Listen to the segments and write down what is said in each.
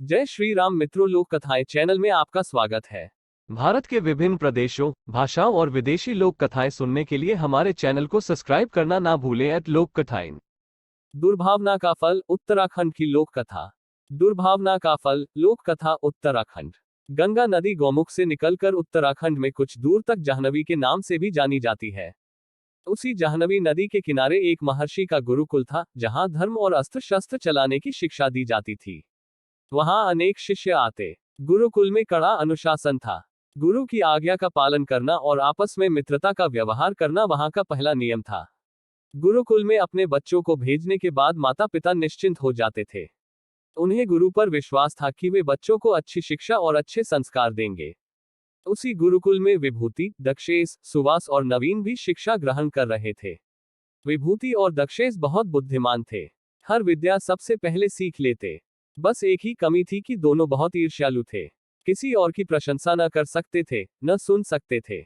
जय श्री राम मित्रों, लोक कथाएं चैनल में आपका स्वागत है। भारत के विभिन्न प्रदेशों, भाषाओं और विदेशी लोक कथाएं सुनने के लिए हमारे चैनल को सब्सक्राइब करना ना भूलें। लोक कथाएं। दुर्भावना का फल, उत्तराखंड की लोक कथा। दुर्भावना का फल, लोक कथा उत्तराखंड। गंगा नदी गौमुख से निकलकर उत्तराखंड में कुछ दूर तक जाह्नवी के नाम से भी जानी जाती है। उसी जाह्नवी नदी के किनारे एक महर्षि का गुरुकुल था, जहां धर्म और अस्त्र शस्त्र चलाने की शिक्षा दी जाती थी। वहां अनेक शिष्य आते। गुरुकुल में कड़ा अनुशासन था। गुरु की आज्ञा का पालन करना और आपस में मित्रता का व्यवहार करना वहां का पहला नियम था। गुरुकुल में अपने बच्चों को भेजने के बाद माता पिता निश्चिंत हो जाते थे। उन्हें गुरु पर विश्वास था कि वे बच्चों को अच्छी शिक्षा और अच्छे संस्कार देंगे। उसी गुरुकुल में विभूति, दक्षेश, सुवास और नवीन भी शिक्षा ग्रहण कर रहे थे। विभूति और दक्षेश बहुत बुद्धिमान थे। हर विद्या सबसे पहले सीख लेते। बस एक ही कमी थी कि दोनों बहुत ईर्ष्यालु थे। किसी और की प्रशंसा न कर सकते थे, न सुन सकते थे।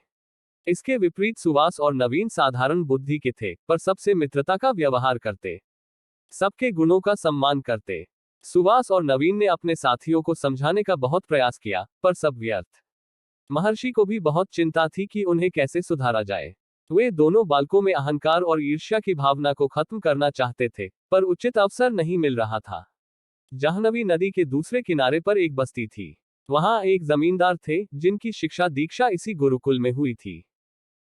इसके विपरीत सुवास और नवीन साधारण बुद्धि के थे, पर सबसे मित्रता का व्यवहार करते। सबके गुणों का सम्मान करते। सुवास और नवीन ने अपने साथियों को समझाने का बहुत प्रयास किया, पर सब व्यर्थ। महर्षि को भी बहुत चिंता थी कि उन्हें कैसे सुधारा जाए। वे दोनों बालकों में अहंकार और ईर्ष्या की भावना को खत्म करना चाहते थे, पर उचित अवसर नहीं मिल रहा था। जाह्नवी नदी के दूसरे किनारे पर एक बस्ती थी। वहां एक जमींदार थे, जिनकी शिक्षा दीक्षा इसी गुरुकुल में हुई थी।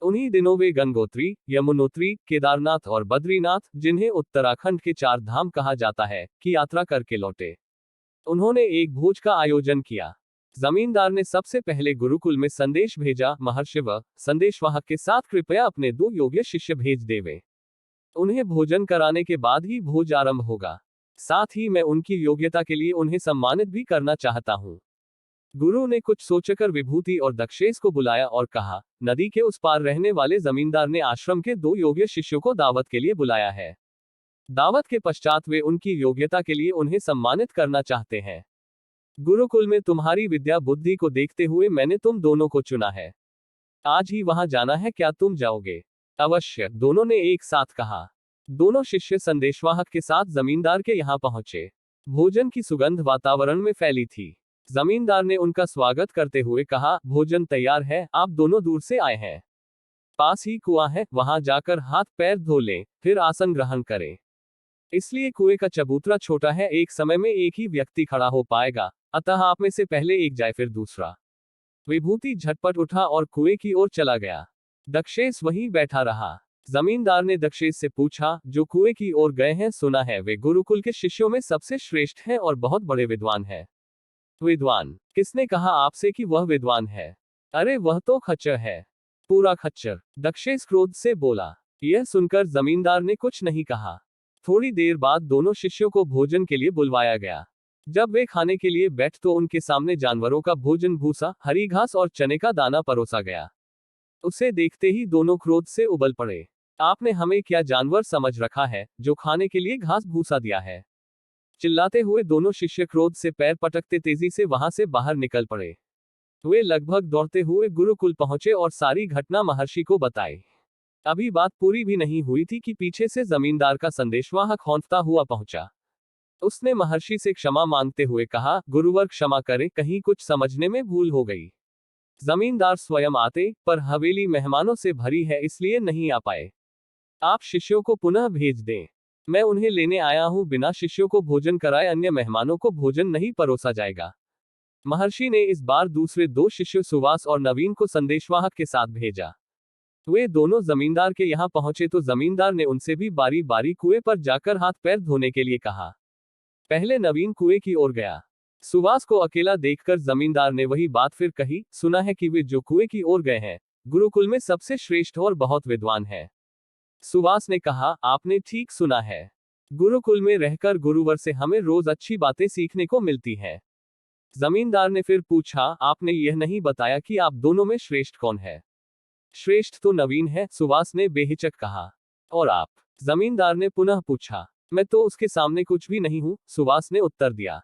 उन्हीं दिनों वे गंगोत्री, यमुनोत्री, केदारनाथ और बद्रीनाथ, जिन्हें उत्तराखंड के चार धाम कहा जाता है, की यात्रा करके लौटे। उन्होंने एक भोज का आयोजन किया। जमींदार ने सबसे पहले गुरुकुल में संदेश भेजा, महर्षि व संदेशवाहक के साथ कृपया अपने 2 योग्य शिष्य भेज देवे। उन्हें भोजन कराने के बाद ही भोज आरंभ होगा। साथ ही मैं उनकी योग्यता के लिए उन्हें सम्मानित भी करना चाहता हूँ। गुरु ने कुछ सोचकर विभूति और दक्षेश को बुलाया और कहा, नदी के उस पार रहने वाले जमींदार ने आश्रम के 2 योग्य शिष्यों को दावत के लिए बुलाया है। दावत के पश्चात वे उनकी योग्यता के लिए उन्हें सम्मानित करना चाहते हैं। गुरुकुल में तुम्हारी विद्या बुद्धि को देखते हुए मैंने तुम दोनों को चुना है। आज ही वहां जाना है, क्या तुम जाओगे? अवश्य, दोनों ने एक साथ कहा। दोनों शिष्य संदेशवाहक के साथ जमींदार के यहाँ पहुंचे। भोजन की सुगंध वातावरण में फैली थी। जमींदार ने उनका स्वागत करते हुए कहा, भोजन तैयार है, आप दोनों दूर से आए हैं। पास ही कुआं है, वहां जाकर हाथ पैर धो लें, फिर आसन ग्रहण करें। इसलिए कुएं का चबूतरा छोटा है, एक समय में एक ही व्यक्ति खड़ा हो पाएगा, अतः आप में से पहले एक जाए फिर दूसरा। विभूति झटपट उठा और कुएं की ओर चला गया। दक्षेश वहीं बैठा रहा। जमींदार ने दक्षेश से पूछा, जो कुएं की ओर गए हैं, सुना है वे गुरुकुल के शिष्यों में सबसे श्रेष्ठ हैं और बहुत बड़े विद्वान हैं। विद्वान? किसने कहा आपसे कि वह विद्वान है? अरे वह तो खच्चर है, पूरा खच्चर। दक्षेश क्रोध से बोला। यह सुनकर जमींदार ने कुछ नहीं कहा। थोड़ी देर बाद दोनों शिष्यों को भोजन के लिए बुलवाया गया। जब वे खाने के लिए बैठ तो उनके सामने जानवरों का भोजन, भूसा, हरी घास और चने का दाना परोसा गया। उसे देखते ही दोनों क्रोध से उबल पड़े। आपने हमें क्या जानवर समझ रखा है, जो खाने के लिए घास भूसा दिया है? चिल्लाते हुए दोनों शिष्य क्रोध से पैर पटकते तेजी से वहां से बाहर निकल पड़े। वे लगभग दौड़ते हुए गुरुकुल पहुंचे और सारी घटना महर्षि को बताई। अभी बात पूरी भी नहीं हुई थी कि पीछे से जमींदार का संदेशवाहक हौंकता हुआ पहुंचा। उसने महर्षि से क्षमा मांगते हुए कहा, गुरुवर क्षमा करें, कहीं कुछ समझने में भूल हो गई। जमींदार स्वयं आते, पर हवेली मेहमानों से भरी है इसलिए नहीं आ पाए। आप शिष्यों को पुनः भेज दें। मैं उन्हें लेने आया हूं, बिना शिष्यों को भोजन कराए अन्य मेहमानों को भोजन नहीं परोसा जाएगा। महर्षि ने इस बार दूसरे 2 शिष्य सुवास और नवीन को संदेशवाहक के साथ भेजा। वे दोनों जमींदार के यहाँ पहुंचे तो जमींदार ने उनसे भी बारी बारी कुएं पर जाकर हाथ पैर धोने के लिए कहा। पहले नवीन कुएं की ओर गया। सुवास को अकेला देखकर जमींदार ने वही बात फिर कही, सुना है कि वे जो कुएं की ओर गए हैं, गुरुकुल में सबसे श्रेष्ठ और बहुत विद्वान है। सुवास ने कहा, आपने ठीक सुना है। गुरुकुल में रहकर गुरुवर से हमें रोज अच्छी बातें सीखने को मिलती हैं। जमींदार ने फिर पूछा, आपने यह नहीं बताया कि आप दोनों में श्रेष्ठ कौन है? श्रेष्ठ तो नवीन है, सुवास ने बेहिचक कहा। और आप? जमींदार ने पुनः पूछा। मैं तो उसके सामने कुछ भी नहीं हूं, सुवास ने उत्तर दिया।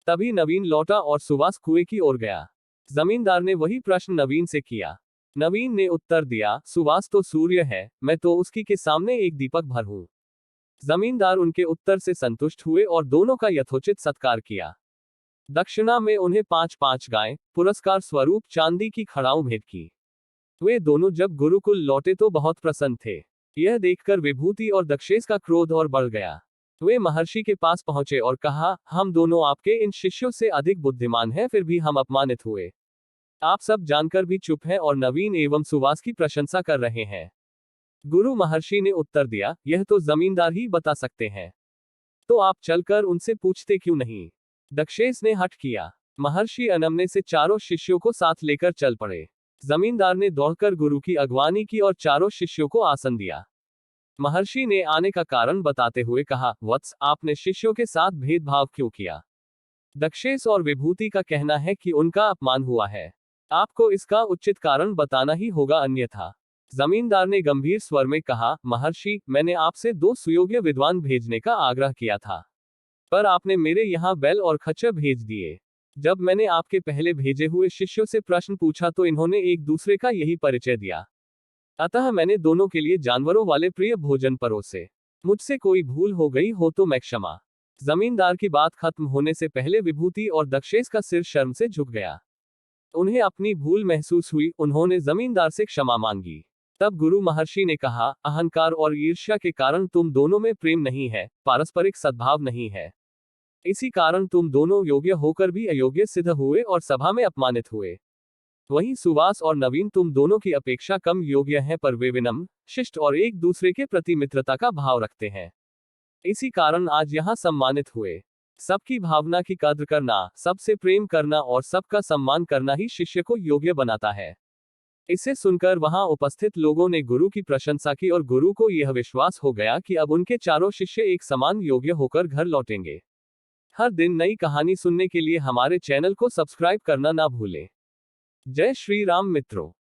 तभी नवीन लौटा और सुवास कुएं की ओर गया। जमींदार ने वही प्रश्न नवीन से किया। नवीन ने उत्तर दिया, सुवास तो सूर्य है, मैं तो उसकी के सामने एक दीपक भर हूं। जमींदार उनके उत्तर से संतुष्ट हुए और दोनों का यथोचित सत्कार किया। दक्षिणा में उन्हें 5-5 गायें पुरस्कार स्वरूप चांदी की खड़ाऊ भेंट की। वे दोनों जब गुरुकुल लौटे तो बहुत प्रसन्न थे। यह देखकर विभूति और दक्षेश का क्रोध और बढ़ गया। वे महर्षि के पास पहुंचे और कहा, हम दोनों आपके इन शिष्यों से अधिक बुद्धिमान हैं, फिर भी हम अपमानित हुए। आप सब जानकर भी चुप हैं और नवीन एवं सुवास की प्रशंसा कर रहे हैं। गुरु महर्षि ने उत्तर दिया, यह तो जमींदार ही बता सकते हैं, तो आप चलकर उनसे पूछते क्यों नहीं। दक्षेश ने हठ किया। महर्षि अनमने से चारों शिष्यों को साथ लेकर चल पड़े। जमींदार ने दौड़कर गुरु की अगवानी की और चारों शिष्यों को आसन दिया। महर्षि ने आने का कारण बताते हुए कहा, वत्स, आपने शिष्यों के साथ भेदभाव क्यों किया। दक्षेश और विभूति का कहना है कि उनका अपमान हुआ है। आपको इसका उचित कारण बताना ही होगा, अन्यथा। जमींदार ने गंभीर स्वर में कहा, महर्षि, मैंने आपसे 2 सुयोग्य विद्वान भेजने का आग्रह किया था, पर आपने मेरे यहाँ बैल और खच्चर भेज दिए। जब मैंने आपके पहले भेजे हुए शिष्यों से प्रश्न पूछा तो इन्होंने एक दूसरे का यही परिचय दिया। अतः मैंने दोनों के लिए जानवरों वाले प्रिय भोजन परोसे। मुझसे कोई भूल हो गई हो तो मैं क्षमा। जमींदार की बात खत्म होने से पहले विभूति और दक्षेश का सिर शर्म से झुक गया। उन्हें अपनी भूल महसूस हुई। उन्होंने जमींदार से क्षमा मांगी। तब गुरु महर्षि ने कहा, अहंकार और ईर्ष्या के कारण तुम दोनों में प्रेम नहीं है, पारस्परिक सद्भाव नहीं है। इसी कारण तुम दोनों योग्य होकर भी अयोग्य सिद्ध हुए और सभा में अपमानित हुए। वहीं सुवास और नवीन तुम दोनों की अपेक्षा कम योग्य हैं, पर वे विनम्र, शिष्ट और एक दूसरे के प्रति मित्रता का भाव रखते हैं। इसी कारण आज यहाँ सम्मानित हुए। सबकी भावना की कद्र करना, सबसे प्रेम करना और सबका सम्मान करना ही शिष्य को योग्य बनाता है। इसे सुनकर वहां उपस्थित लोगों ने गुरु की प्रशंसा की और गुरु को यह विश्वास हो गया कि अब उनके चारों शिष्य एक समान योग्य होकर घर लौटेंगे। हर दिन नई कहानी सुनने के लिए हमारे चैनल को सब्सक्राइब करना ना भूलें। जय श्री राम मित्रों।